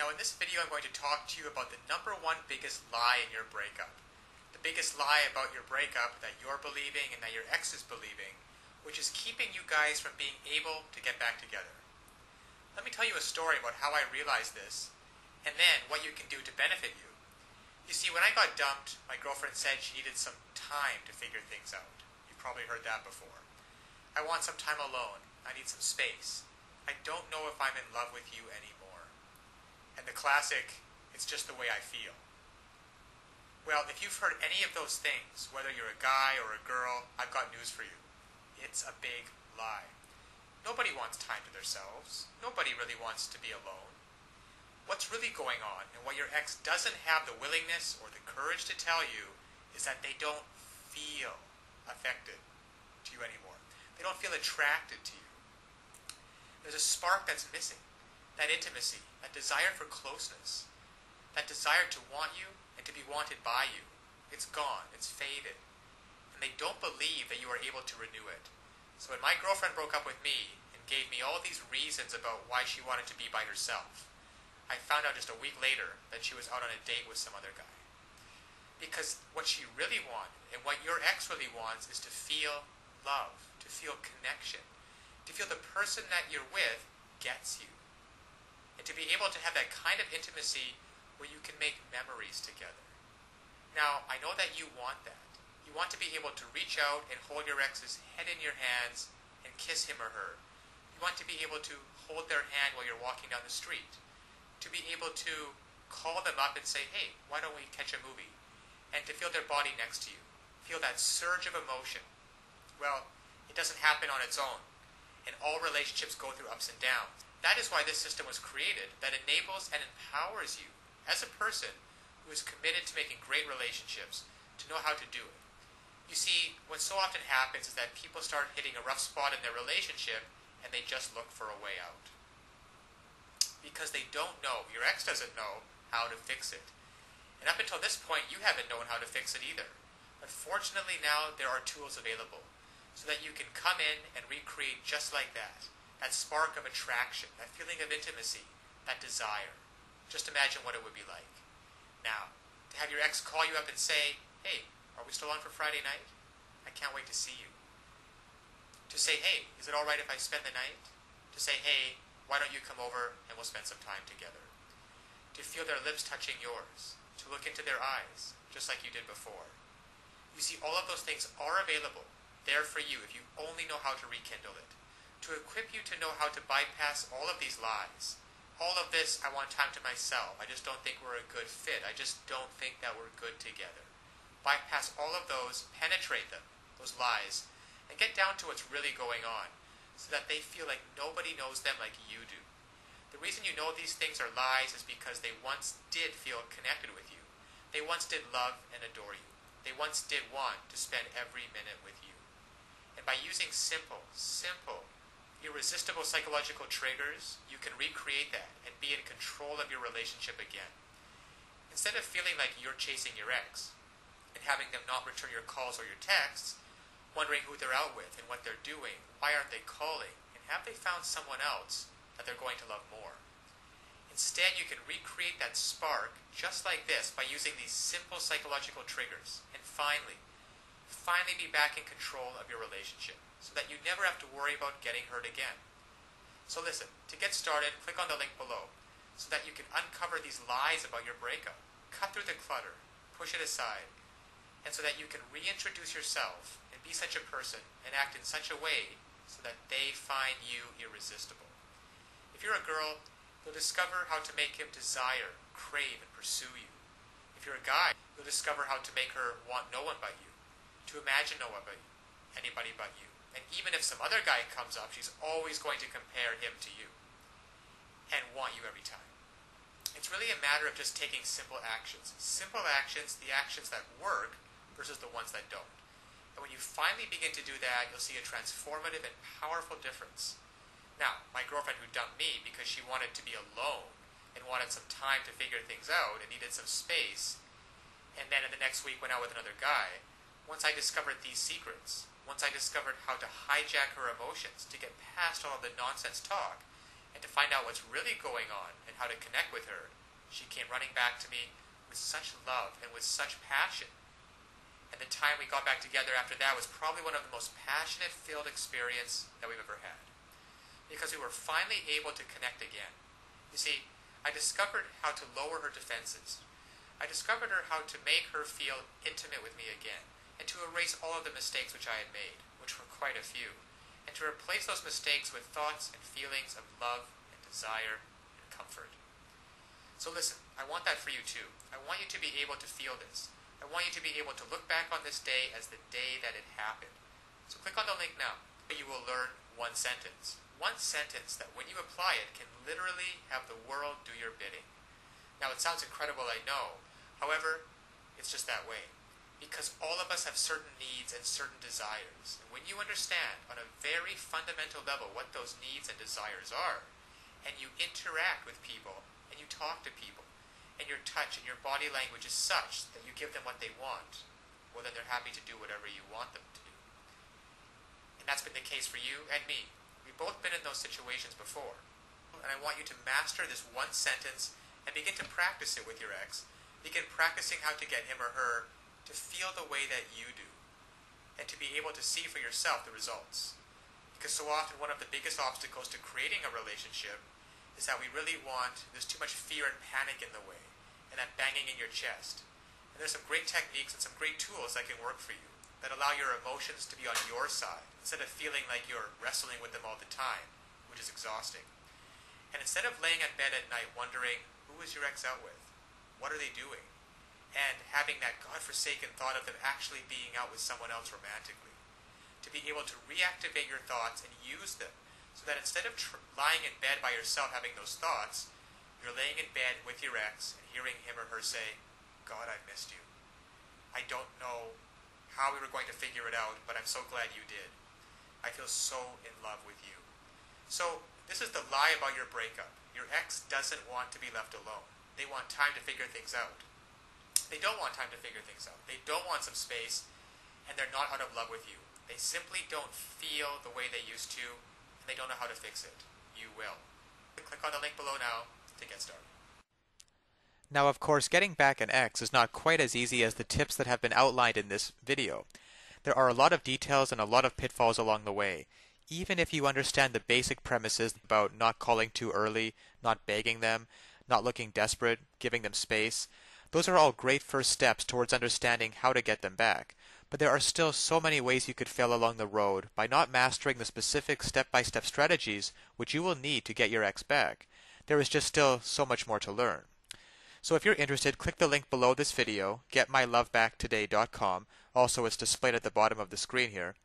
Now in this video I'm going to talk to you about the number one biggest lie in your breakup. The biggest lie about your breakup that you're believing and that your ex is believing, which is keeping you guys from being able to get back together. Let me tell you a story about how I realized this, and then what you can do to benefit you. You see, when I got dumped, my girlfriend said she needed some time to figure things out. You've probably heard that before. I want some time alone. I need some space. I don't know if I'm in love with you anymore. And the classic, it's just the way I feel. Well, if you've heard any of those things, whether you're a guy or a girl, I've got news for you. It's a big lie. Nobody wants time to themselves. Nobody really wants to be alone. What's really going on, and what your ex doesn't have the willingness or the courage to tell you, is that they don't feel affected to you anymore. They don't feel attracted to you. There's a spark that's missing. That intimacy, that desire for closeness, that desire to want you and to be wanted by you. It's gone. It's faded. And they don't believe that you are able to renew it. So when my girlfriend broke up with me and gave me all these reasons about why she wanted to be by herself, I found out just a week later that she was out on a date with some other guy. Because what she really wanted, and what your ex really wants, is to feel love, to feel connection, to feel the person that you're with gets you. And to be able to have that kind of intimacy where you can make memories together. Now, I know that you want that. You want to be able to reach out and hold your ex's head in your hands and kiss him or her. You want to be able to hold their hand while you're walking down the street. To be able to call them up and say, hey, why don't we catch a movie? And to feel their body next to you. Feel that surge of emotion. Well, it doesn't happen on its own. And all relationships go through ups and downs. That is why this system was created, that enables and empowers you as a person who is committed to making great relationships to know how to do it. You see, what so often happens is that people start hitting a rough spot in their relationship and they just look for a way out. Because they don't know, your ex doesn't know how to fix it. And up until this point, you haven't known how to fix it either. But fortunately now, there are tools available so that you can come in and recreate just like that. That spark of attraction, that feeling of intimacy, that desire. Just imagine what it would be like. Now, to have your ex call you up and say, hey, are we still on for Friday night? I can't wait to see you. To say, hey, is it alright if I spend the night? To say, hey, why don't you come over and we'll spend some time together? To feel their lips touching yours. To look into their eyes, just like you did before. You see, all of those things are available, there for you if you only know how to rekindle it. To equip you to know how to bypass all of these lies. All of this, I want time to myself. I just don't think we're a good fit. I just don't think that we're good together. Bypass all of those, penetrate them, those lies, and get down to what's really going on, so that they feel like nobody knows them like you do. The reason you know these things are lies is because they once did feel connected with you. They once did love and adore you. They once did want to spend every minute with you. And by using simple, irresistible psychological triggers, you can recreate that and be in control of your relationship again. Instead of feeling like you're chasing your ex and having them not return your calls or your texts, wondering who they're out with and what they're doing, why aren't they calling, and have they found someone else that they're going to love more. Instead, you can recreate that spark just like this by using these simple psychological triggers and finally be back in control of your relationship so that you never have to worry about getting hurt again. So listen, to get started, click on the link below so that you can uncover these lies about your breakup, cut through the clutter, push it aside, and so that you can reintroduce yourself and be such a person and act in such a way so that they find you irresistible. If you're a girl, you'll discover how to make him desire, crave, and pursue you. If you're a guy, you'll discover how to make her want no one but you, to imagine no one but you, anybody but you. And even if some other guy comes up, she's always going to compare him to you and want you every time. It's really a matter of just taking simple actions. Simple actions, the actions that work versus the ones that don't. And when you finally begin to do that, you'll see a transformative and powerful difference. Now, my girlfriend who dumped me because she wanted to be alone and wanted some time to figure things out and needed some space, and then in the next week went out with another guy, once I discovered these secrets, once I discovered how to hijack her emotions to get past all of the nonsense talk, And to find out what's really going on and how to connect with her, she came running back to me with such love and with such passion. And the time we got back together after that was probably one of the most passionate filled experience that we've ever had. Because we were finally able to connect again. You see, I discovered how to lower her defenses. I discovered how to make her feel intimate with me again, and to erase all of the mistakes which I had made, which were quite a few, and to replace those mistakes with thoughts and feelings of love and desire and comfort. So listen, I want that for you too. I want you to be able to feel this. I want you to be able to look back on this day as the day that it happened. So click on the link now. You will learn one sentence. One sentence that when you apply it can literally have the world do your bidding. Now it sounds incredible, I know. However, it's just that way. Because all of us have certain needs and certain desires. And when you understand on a very fundamental level what those needs and desires are, and you interact with people, and you talk to people, and your touch and your body language is such that you give them what they want, well then they're happy to do whatever you want them to do. And that's been the case for you and me. We've both been in those situations before. And I want you to master this one sentence and begin to practice it with your ex. Begin practicing how to get him or her to feel the way that you do, and to be able to see for yourself the results. Because so often one of the biggest obstacles to creating a relationship is that we really want, there's too much fear and panic in the way, and that banging in your chest. And there's some great techniques and some great tools that can work for you, that allow your emotions to be on your side, instead of feeling like you're wrestling with them all the time, which is exhausting. And instead of laying in bed at night wondering, who is your ex out with? What are they doing? And having that godforsaken thought of them actually being out with someone else romantically. To be able to reactivate your thoughts and use them, so that instead of lying in bed by yourself having those thoughts, you're laying in bed with your ex and hearing him or her say, God, I missed you. I don't know how we were going to figure it out, but I'm so glad you did. I feel so in love with you. So this is the lie about your breakup. Your ex doesn't want to be left alone. They want time to figure things out. They don't want time to figure things out. They don't want some space, and they're not out of love with you. They simply don't feel the way they used to, and they don't know how to fix it. You will. Click on the link below now to get started. Now, of course, getting back an ex is not quite as easy as the tips that have been outlined in this video. There are a lot of details and a lot of pitfalls along the way. Even if you understand the basic premises about not calling too early, not begging them, not looking desperate, giving them space, those are all great first steps towards understanding how to get them back. But there are still so many ways you could fail along the road by not mastering the specific step-by-step strategies which you will need to get your ex back. There is just still so much more to learn. So if you're interested, click the link below this video, getmylovebacktoday.com. Also, it's displayed at the bottom of the screen here.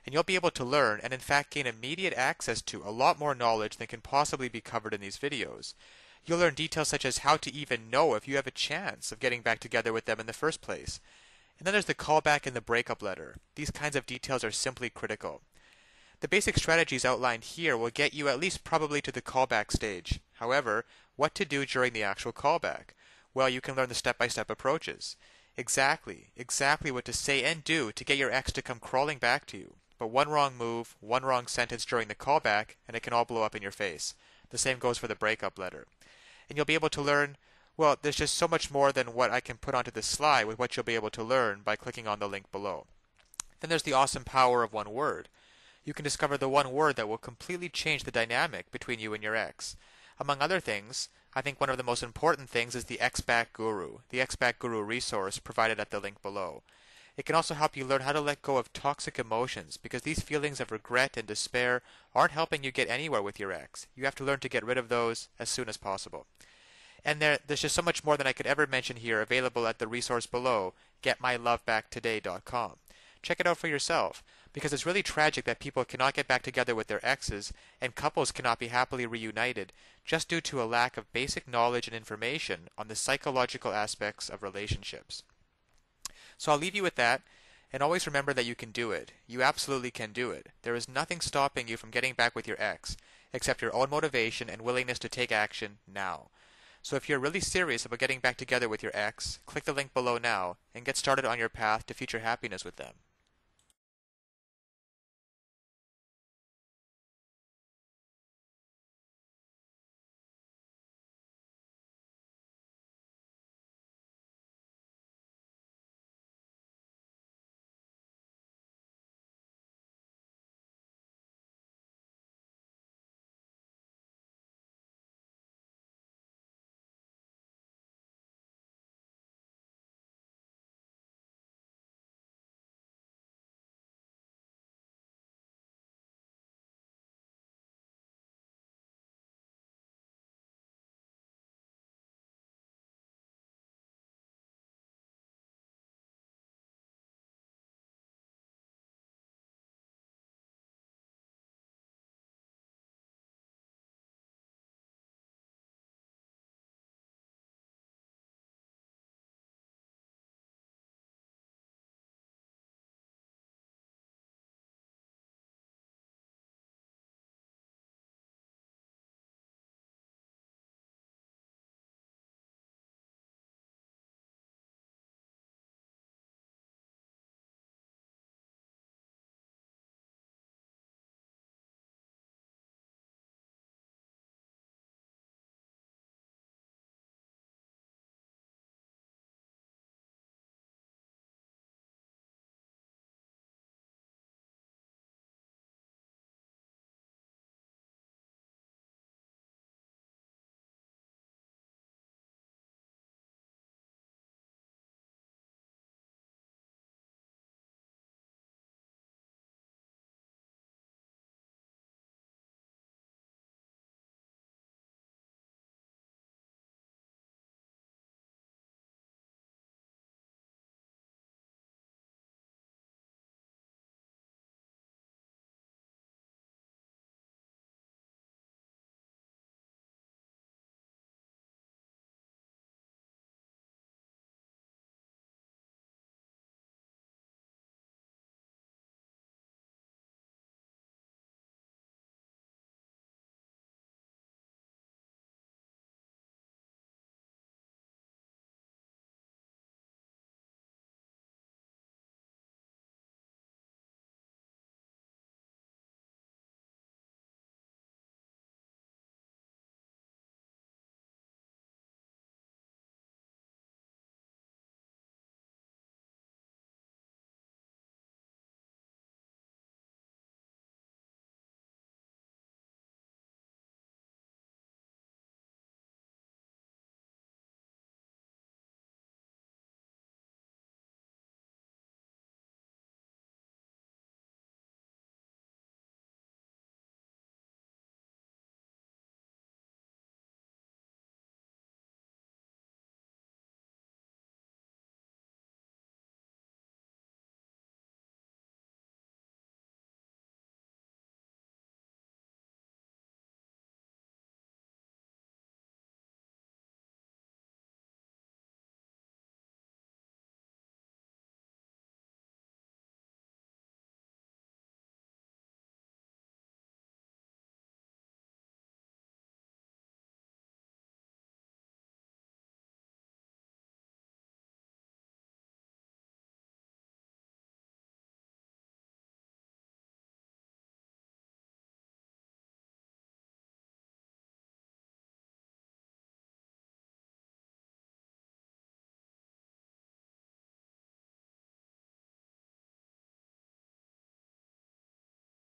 And you'll be able to learn and in fact gain immediate access to a lot more knowledge than can possibly be covered in these videos. You'll learn details such as how to even know if you have a chance of getting back together with them in the first place. And then there's the callback and the breakup letter. These kinds of details are simply critical. The basic strategies outlined here will get you at least probably to the callback stage. However, what to do during the actual callback? Well, you can learn the step-by-step approaches. Exactly what to say and do to get your ex to come crawling back to you. But one wrong move, one wrong sentence during the callback, and it can all blow up in your face. The same goes for the breakup letter. And you'll be able to learn, well, there's just so much more than what I can put onto this slide with what you'll be able to learn by clicking on the link below. Then there's the awesome power of one word. You can discover the one word that will completely change the dynamic between you and your ex. Among other things, I think one of the most important things is the Ex-Back Guru, the Ex-Back Guru resource provided at the link below. It can also help you learn how to let go of toxic emotions, because these feelings of regret and despair aren't helping you get anywhere with your ex. You have to learn to get rid of those as soon as possible. And there's just so much more than I could ever mention here available at the resource below, getmylovebacktoday.com. Check it out for yourself, because it's really tragic that people cannot get back together with their exes, and couples cannot be happily reunited just due to a lack of basic knowledge and information on the psychological aspects of relationships. So I'll leave you with that, and always remember that you can do it. You absolutely can do it. There is nothing stopping you from getting back with your ex, except your own motivation and willingness to take action now. So if you're really serious about getting back together with your ex, click the link below now and get started on your path to future happiness with them.